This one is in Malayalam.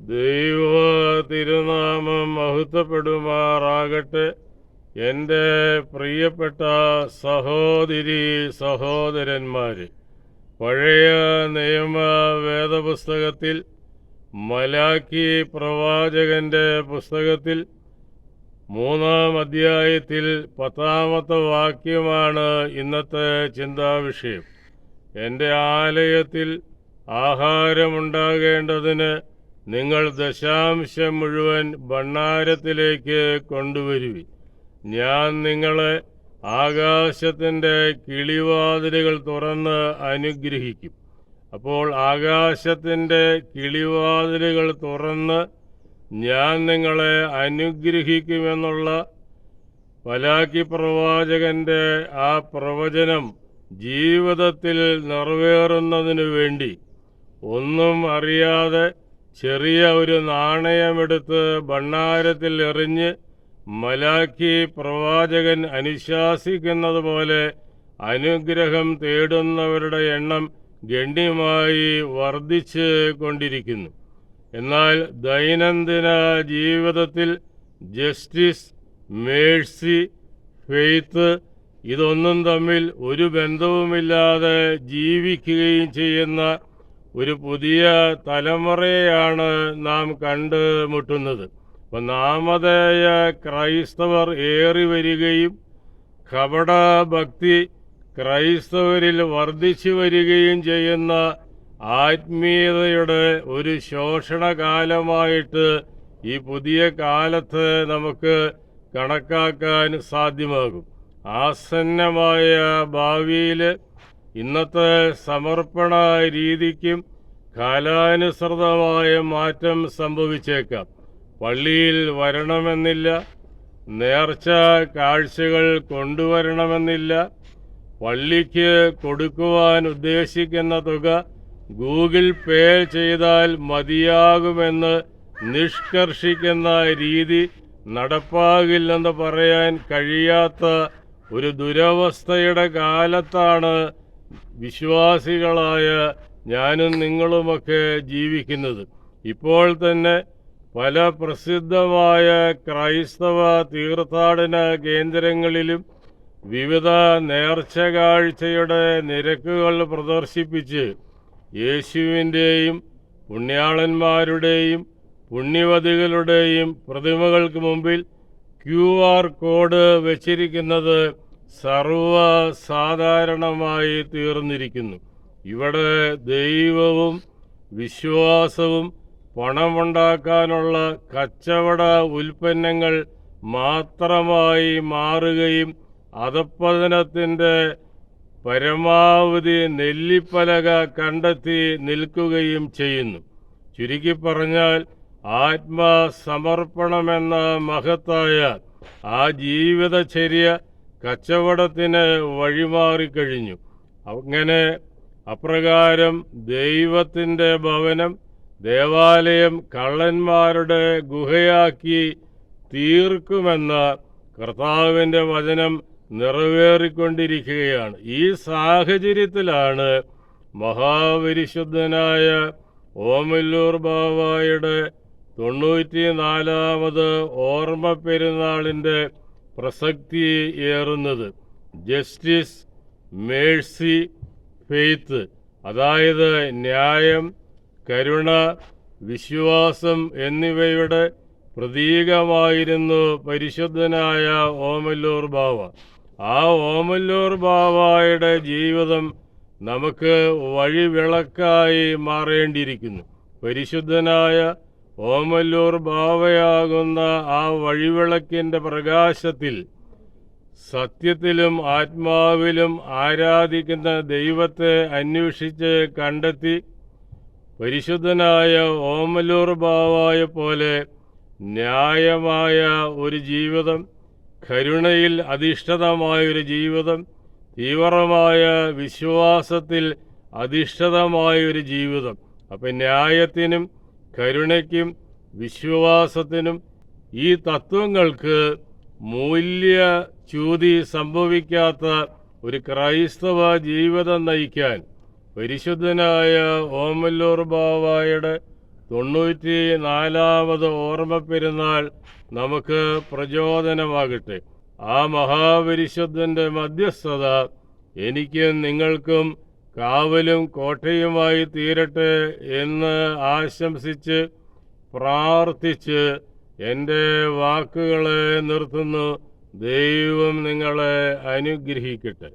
ദൈവ തിരുനാമം മഹത്വപ്പെടുമാറാകട്ടെ. എൻ്റെ പ്രിയപ്പെട്ട സഹോദരി സഹോദരന്മാരെ, പഴയ നിയമ വേദപുസ്തകത്തിൽ മലാക്കി പ്രവാചകന്റെ പുസ്തകത്തിൽ 3-ാം അധ്യായത്തിൽ 10-ാമത്തെ വാക്യമാണ് ഇന്നത്തെ ചിന്താവിഷയം. എൻ്റെ ആലയത്തിൽ ആഹാരമുണ്ടാകേണ്ടതിന് നിങ്ങൾ ദശാംശം മുഴുവൻ ഭണ്ഡാരത്തിലേക്ക് കൊണ്ടുവരുവിൻ. ഞാൻ നിങ്ങളെ ആകാശത്തിൻ്റെ കിളിവാതിലുകൾ തുറന്ന് അനുഗ്രഹിക്കും. അപ്പോൾ ആകാശത്തിൻ്റെ കിളിവാതിലുകൾ തുറന്ന് ഞാൻ നിങ്ങളെ അനുഗ്രഹിക്കുമെന്നുള്ള മലാക്കി പ്രവാചകന്റെ ആ പ്രവചനം ജീവിതത്തിൽ നിറവേറുന്നതിനു വേണ്ടി ഒന്നും അറിയാതെ ചെറിയ ഒരു നാണയമെടുത്ത് ഭണ്ഡാരത്തിൽ എറിഞ്ഞ് മലാക്കി പ്രവാചകൻ അനുശാസിക്കുന്നത് പോലെ അനുഗ്രഹം തേടുന്നവരുടെ എണ്ണം ഗണ്യമായി വർദ്ധിച്ച് കൊണ്ടിരിക്കുന്നു. എന്നാൽ ദൈനംദിന ജീവിതത്തിൽ ജസ്റ്റിസ്, മേഴ്സി, ഫെയ്ത്ത് ഇതൊന്നും തമ്മിൽ ഒരു ബന്ധവുമില്ലാതെ ജീവിക്കുകയും ചെയ്യുന്ന ഒരു പുതിയ തലമുറയാണ് നാം കണ്ടുമുട്ടുന്നത്. അപ്പം നാമധേയ ക്രൈസ്തവർ ഏറി വരികയും കപടഭക്തി ക്രൈസ്തവരിൽ വർദ്ധിച്ചു വരികയും ചെയ്യുന്ന ആത്മീയതയുടെ ഒരു ശോഷണകാലമായിട്ട് ഈ പുതിയ കാലത്ത് നമുക്ക് കണക്കാക്കാൻ സാധ്യമാകും. ആസന്നമായ ഭാവിയിൽ ഇന്നത്തെ സമർപ്പണ രീതിക്കും കാലാനുസൃതമായ മാറ്റം സംഭവിച്ചേക്കാം. പള്ളിയിൽ വരണമെന്നില്ല, നേർച്ച കാഴ്ചകൾ കൊണ്ടുവരണമെന്നില്ല, പള്ളിക്ക് കൊടുക്കുവാൻ ഉദ്ദേശിക്കുന്ന തുക ഗൂഗിൾ പേ ചെയ്താൽ മതിയാകുമെന്ന് നിഷ്കർഷിക്കുന്ന രീതി നടപ്പാകില്ലെന്ന് പറയാൻ കഴിയാത്ത ഒരു ദുരവസ്ഥയുടെ കാലത്താണ് വിശ്വാസികളായ ഞാനും നിങ്ങളുമൊക്കെ ജീവിക്കുന്നത്. ഇപ്പോൾ തന്നെ പല പ്രസിദ്ധമായ ക്രൈസ്തവ തീർത്ഥാടന കേന്ദ്രങ്ങളിലും വിവിധ നേർച്ച കാഴ്ചയുടെ നിരക്കുകൾ പ്രദർശിപ്പിച്ച് യേശുവിൻ്റെയും പുണ്യാളന്മാരുടെയും പുണ്യവതികളുടെയും പ്രതിമകൾക്ക് മുമ്പിൽ QR കോഡ് വച്ചിരിക്കുന്നത് സർവ്വസാധാരണമായി തീർന്നിരിക്കുന്നു. ഇവിടെ ദൈവവും വിശ്വാസവും പണമുണ്ടാക്കാനുള്ള കച്ചവട ഉൽപ്പന്നങ്ങൾ മാത്രമായി മാറുകയും അധപ്പതനത്തിൻ്റെ പരമാവധി നെല്ലിപ്പലക കണ്ടെത്തി നിൽക്കുകയും ചെയ്യുന്നു. ചുരുക്കി പറഞ്ഞാൽ ആത്മസമർപ്പണമെന്ന മഹത്തായ ആ ജീവിതചര്യ കച്ചവടത്തിന് വഴിമാറിക്കഴിഞ്ഞു. അങ്ങനെ അപ്രകാരം ദൈവത്തിൻ്റെ ഭവനം, ദേവാലയം കള്ളന്മാരുടെ ഗുഹയാക്കി തീർക്കുമെന്ന കർത്താവിൻ്റെ വചനം നിറവേറിക്കൊണ്ടിരിക്കുകയാണ്. ഈ സാഹചര്യത്തിലാണ് മഹാപരിശുദ്ധനായ ഓമല്ലൂർ ബാവായുടെ 94ാമത് ഓർമ്മ പെരുന്നാളിൻ്റെ പ്രസക്തി ഏറുന്നത്. ജസ്റ്റിസ്, മേഴ്സി, ഫെയ്ത്ത്, അതായത് ന്യായം, കരുണ, വിശ്വാസം എന്നിവയുടെ പ്രതീകമായിരുന്നു പരിശുദ്ധനായ ഓമല്ലൂർ ബാവ. ആ ഓമല്ലൂർ ബാവായുടെ ജീവിതം നമുക്ക് വഴിവിളക്കായി മാറേണ്ടിയിരിക്കുന്നു. പരിശുദ്ധനായ ഓമല്ലൂർ ബാവയാകുന്ന ആ വഴിവിളക്കിൻ്റെ പ്രകാശത്തിൽ സത്യത്തിലും ആത്മാവിലും ആരാധിക്കുന്ന ദൈവത്തെ അന്വേഷിച്ച് കണ്ടെത്തി പരിശുദ്ധനായ ഓമല്ലൂർ ബാവായെ പോലെ ന്യായമായ ഒരു ജീവിതം, കരുണയിൽ അധിഷ്ഠിതമായൊരു ജീവിതം, തീവ്രമായ വിശ്വാസത്തിൽ അധിഷ്ഠിതമായൊരു ജീവിതം. അപ്പം ന്യായത്തിനും കരുണയ്ക്കും വിശ്വാസത്തിനും ഈ തത്വങ്ങൾക്ക് മൂല്യച്യുതി സംഭവിക്കാത്ത ഒരു ക്രൈസ്തവ ജീവിതം നയിക്കാൻ പരിശുദ്ധനായ ഓമല്ലൂർ ബാവായുടെ 94ാമത് ഓർമ്മ പെരുന്നാൾ നമുക്ക് പ്രചോദനമാകട്ടെ. ആ മഹാപരിശുദ്ധൻ്റെ മധ്യസ്ഥത എനിക്കും നിങ്ങൾക്കും കാവലും കോട്ടയുമായി തീരട്ടെ എന്ന് ആശംസിച്ച് പ്രാർത്ഥിച്ച് എൻ്റെ വാക്കുകളെ നിർത്തുന്നു. ദൈവം നിങ്ങളെ അനുഗ്രഹിക്കട്ടെ.